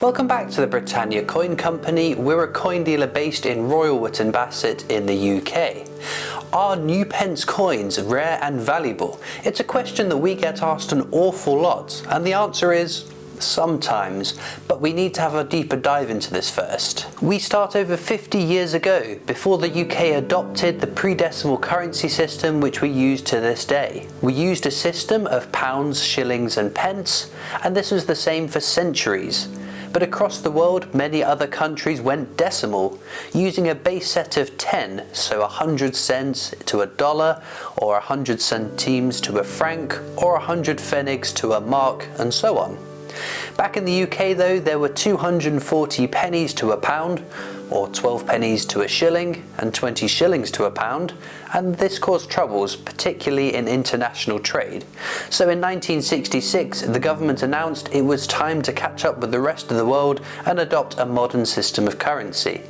Welcome back to the Britannia Coin Company. We're a coin dealer based in Royal Wootton Bassett in the UK. Are new pence coins rare and valuable? It's a question that we get asked an awful lot, and the answer is sometimes, but we need to have a deeper dive into this first. We start over 50 years ago, before the UK adopted the pre-decimal currency system which we use to this day. We used a system of pounds, shillings and pence, and this was the same for centuries. But across the world, many other countries went decimal, using a base set of 10, so 100 cents to a dollar, or 100 centimes to a franc, or 100 pfennigs to a mark, and so on. Back in the UK though, there were 240 pennies to a pound, or 12 pennies to a shilling, and 20 shillings to a pound, and this caused troubles, particularly in international trade. So in 1966, the government announced it was time to catch up with the rest of the world and adopt a modern system of currency.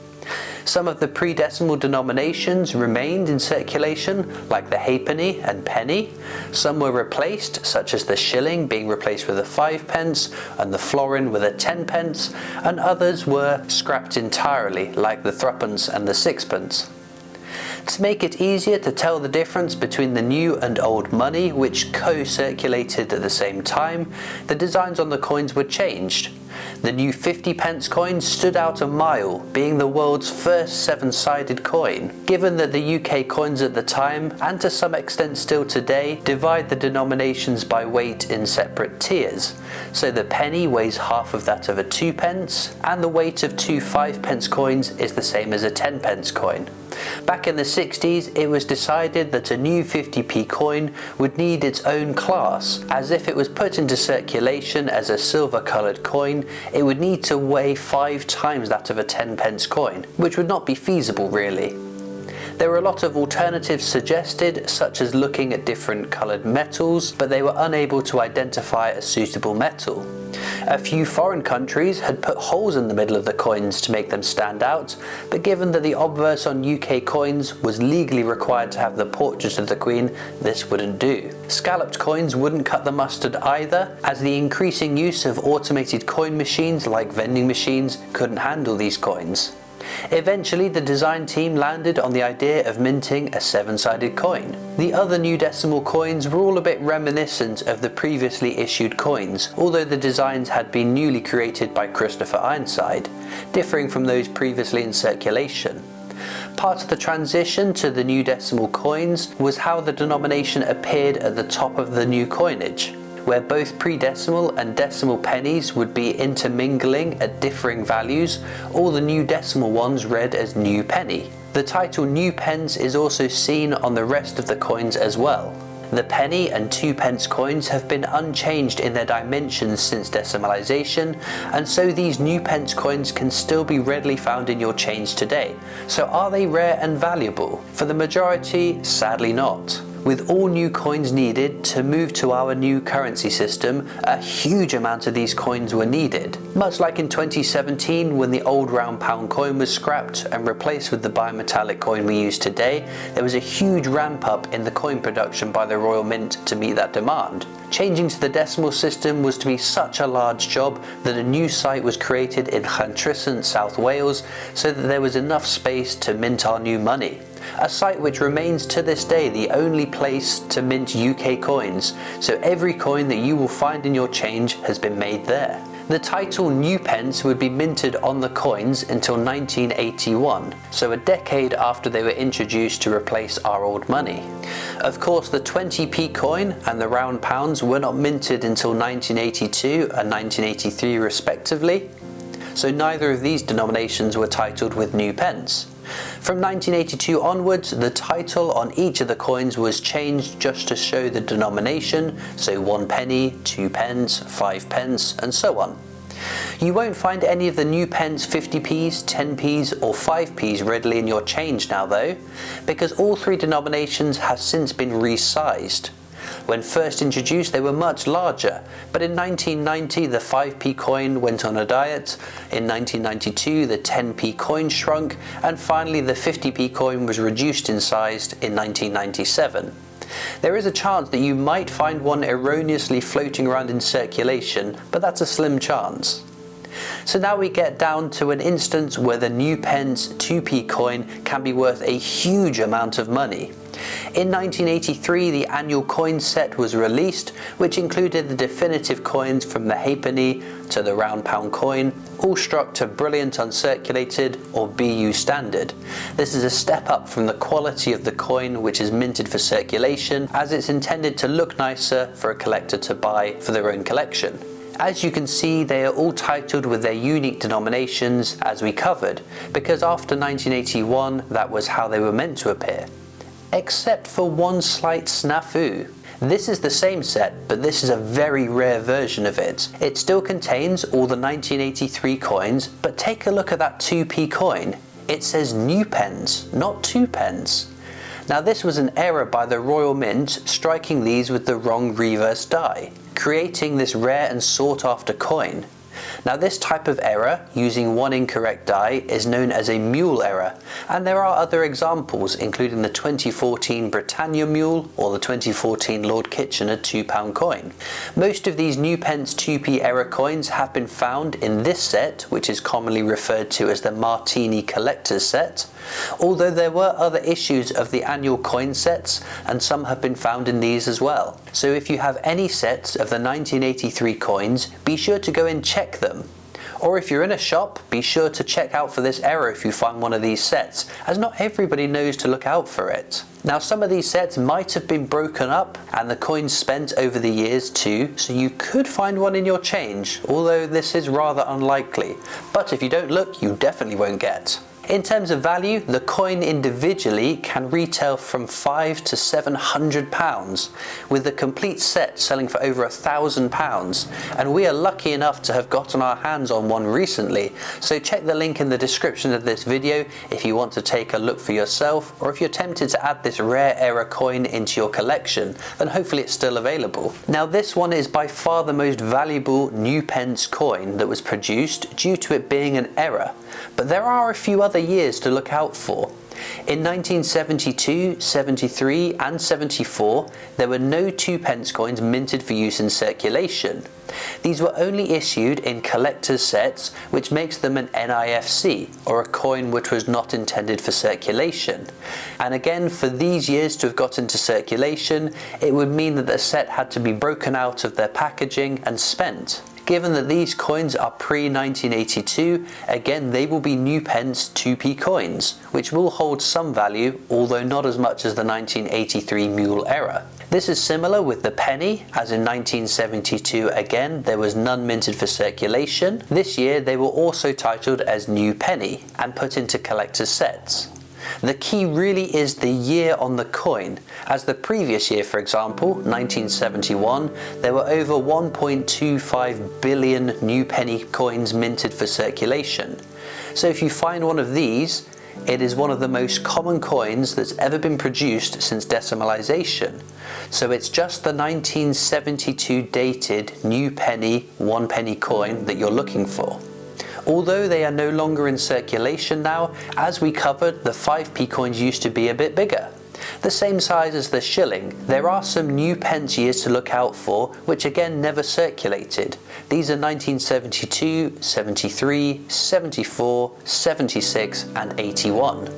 Some of the pre-decimal denominations remained in circulation, like the halfpenny and penny. Some were replaced, such as the shilling being replaced with a 5 pence and the florin with a 10 pence, and others were scrapped entirely, like the threepence and the sixpence. To make it easier to tell the difference between the new and old money, which co-circulated at the same time, the designs on the coins were changed. The new 50 pence coin stood out a mile, being the world's first 7-sided coin. Given that the UK coins at the time, and to some extent still today, divide the denominations by weight in separate tiers. So the penny weighs half of that of a 2 pence, and the weight of two 5 pence coins is the same as a 10 pence coin. Back in the 60s, it was decided that a new 50p coin would need its own class, as if it was put into circulation as a silver-coloured coin, it would need to weigh 5 times that of a 10 pence coin, which would not be feasible really. There were a lot of alternatives suggested, such as looking at different coloured metals, but they were unable to identify a suitable metal. A few foreign countries had put holes in the middle of the coins to make them stand out, but given that the obverse on UK coins was legally required to have the portrait of the Queen, this wouldn't do. Scalloped coins wouldn't cut the mustard either, as the increasing use of automated coin machines like vending machines couldn't handle these coins. Eventually, the design team landed on the idea of minting a 7-sided coin. The other new decimal coins were all a bit reminiscent of the previously issued coins, although the designs had been newly created by Christopher Ironside, differing from those previously in circulation. Part of the transition to the new decimal coins was how the denomination appeared at the top of the new coinage, where both pre-decimal and decimal pennies would be intermingling at differing values. All the new decimal ones read as new penny. The title new pence is also seen on the rest of the coins as well. The penny and 2 pence coins have been unchanged in their dimensions since decimalization, and so these new pence coins can still be readily found in your change today. So are they rare and valuable? For the majority, sadly not. With all new coins needed to move to our new currency system, a huge amount of these coins were needed. Much like in 2017 when the old round pound coin was scrapped and replaced with the bimetallic coin we use today, there was a huge ramp up in the coin production by the Royal Mint to meet that demand. Changing to the decimal system was to be such a large job that a new site was created in Llantrisant, South Wales, so that there was enough space to mint our new money. A site which remains to this day the only place to mint UK coins, so every coin that you will find in your change has been made there. The title new pence would be minted on the coins until 1981, so a decade after they were introduced to replace our old money. Of course, the 20p coin and the round pounds were not minted until 1982 and 1983 respectively, so neither of these denominations were titled with new pence. From 1982 onwards, the title on each of the coins was changed just to show the denomination, so 1 penny, 2 pence, 5 pence, and so on. You won't find any of the new pence 50p's, 10p's or 5p's readily in your change now though, because all 3 denominations have since been resized. When first introduced, they were much larger, but in 1990 the 5p coin went on a diet, in 1992 the 10p coin shrunk, and finally the 50p coin was reduced in size in 1997. There is a chance that you might find one erroneously floating around in circulation, but that's a slim chance. So now we get down to an instance where the new pence 2p coin can be worth a huge amount of money. In 1983, the annual coin set was released, which included the definitive coins from the halfpenny to the round pound coin, all struck to brilliant uncirculated or BU standard. This is a step up from the quality of the coin which is minted for circulation, as it's intended to look nicer for a collector to buy for their own collection. As you can see, they are all titled with their unique denominations, as we covered, because after 1981 that was how they were meant to appear. Except for one slight snafu. This is the same set, but this is a very rare version of it. It still contains all the 1983 coins, but take a look at that 2p coin. It says new pence, not 2 pence. Now this was an error by the Royal Mint, striking these with the wrong reverse die, creating this rare and sought after coin. Now this type of error, using one incorrect die, is known as a mule error, and there are other examples including the 2014 Britannia mule or the 2014 Lord Kitchener £2 coin. Most of these new pence 2p error coins have been found in this set, which is commonly referred to as the Martini Collector's Set, although there were other issues of the annual coin sets and some have been found in these as well. So if you have any sets of the 1983 coins, be sure to go and check them. Or if you're in a shop, be sure to check out for this error if you find one of these sets, as not everybody knows to look out for it. Now some of these sets might have been broken up and the coins spent over the years too, so you could find one in your change, although this is rather unlikely. But if you don't look, you definitely won't get. In terms of value, the coin individually can retail from £500 to £700, with the complete set selling for over £1,000, and we are lucky enough to have gotten our hands on one recently, so check the link in the description of this video if you want to take a look for yourself, or if you're tempted to add this rare error coin into your collection, then hopefully it's still available. Now this one is by far the most valuable new pence coin that was produced due to it being an error, but there are a few other years to look out for. In 1972, 73 and 74, there were no 2 pence coins minted for use in circulation. These were only issued in collector's sets, which makes them an NIFC, or a coin which was not intended for circulation. And again, for these years to have got into circulation, it would mean that the set had to be broken out of their packaging and spent. Given that these coins are pre-1982, again they will be new pence 2p coins, which will hold some value, although not as much as the 1983 mule error. This is similar with the penny, as in 1972 again there was none minted for circulation. This year they were also titled as new penny and put into collector's sets. The key really is the year on the coin, as the previous year, for example, 1971, there were over 1.25 billion new penny coins minted for circulation. So if you find one of these, it is one of the most common coins that's ever been produced since decimalization. So it's just the 1972 dated new penny 1 penny coin that you're looking for. Although they are no longer in circulation now, as we covered, the 5p coins used to be a bit bigger. The same size as the shilling, there are some new pence years to look out for, which again never circulated. These are 1972, 73, 74, 76 and 81.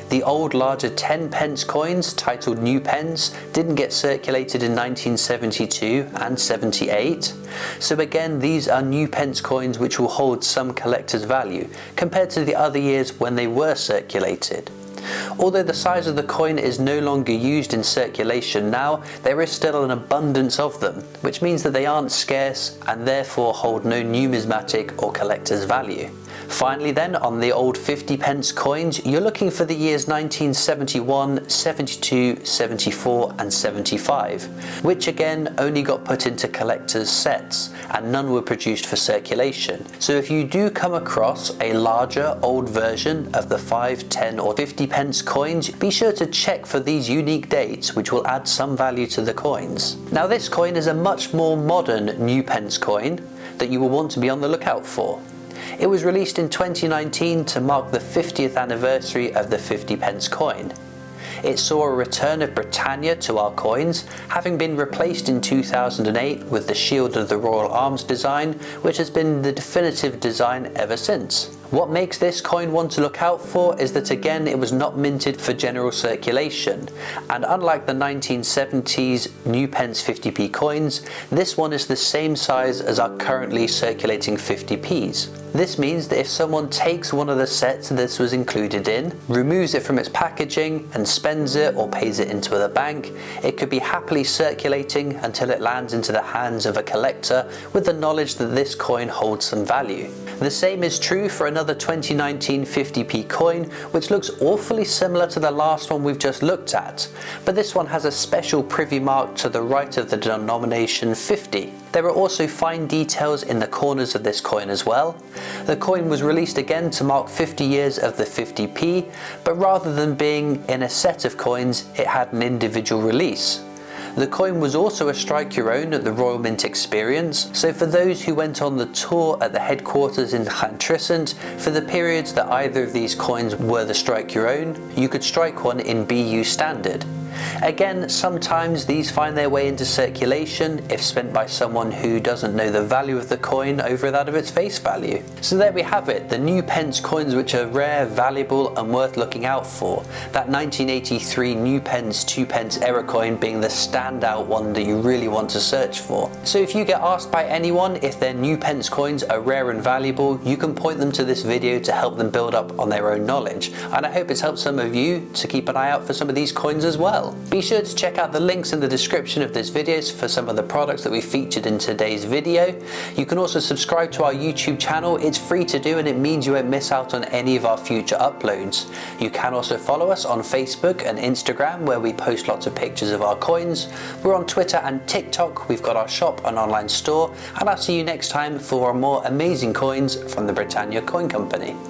The old larger 10 pence coins, titled new pence, didn't get circulated in 1972 and 78. So again, these are new pence coins which will hold some collector's value, compared to the other years when they were circulated. Although the size of the coin is no longer used in circulation now, there is still an abundance of them, which means that they aren't scarce and therefore hold no numismatic or collector's value. Finally then, on the old 50 pence coins, you're looking for the years 1971, 72, 74 and 75, which again only got put into collector's sets and none were produced for circulation. So if you do come across a larger old version of the 5, 10 or 50 pence coins, be sure to check for these unique dates which will add some value to the coins. Now this coin is a much more modern new pence coin that you will want to be on the lookout for. It was released in 2019 to mark the 50th anniversary of the 50 pence coin. It saw a return of Britannia to our coins, having been replaced in 2008 with the shield of the Royal Arms design, which has been the definitive design ever since. What makes this coin one to look out for is that again it was not minted for general circulation, and unlike the 1970s new pence 50p coins, this one is the same size as our currently circulating 50p's. This means that if someone takes one of the sets this was included in, removes it from its packaging and spends it or pays it into the bank, it could be happily circulating until it lands into the hands of a collector with the knowledge that this coin holds some value. The same is true for another 2019 50p coin, which looks awfully similar to the last one we've just looked at, but this one has a special privy mark to the right of the denomination 50. There are also fine details in the corners of this coin as well. The coin was released again to mark 50 years of the 50p, but rather than being in a set of coins, it had an individual release. The coin was also a strike your own at the Royal Mint experience, so for those who went on the tour at the headquarters in Llantrisant, for the periods that either of these coins were the strike your own, you could strike one in BU standard. Again, sometimes these find their way into circulation if spent by someone who doesn't know the value of the coin over that of its face value. So there we have it, the new pence coins which are rare, valuable and worth looking out for. That 1983 new pence 2p era coin being the standout one that you really want to search for. So if you get asked by anyone if their new pence coins are rare and valuable, you can point them to this video to help them build up on their own knowledge. And I hope it's helped some of you to keep an eye out for some of these coins as well. Be sure to check out the links in the description of this video for some of the products that we featured in today's video. You can also subscribe to our YouTube channel. It's free to do and it means you won't miss out on any of our future uploads. You can also follow us on Facebook and Instagram where we post lots of pictures of our coins. We're on Twitter and TikTok. We've got our shop and online store, and I'll see you next time for more amazing coins from the Britannia Coin Company.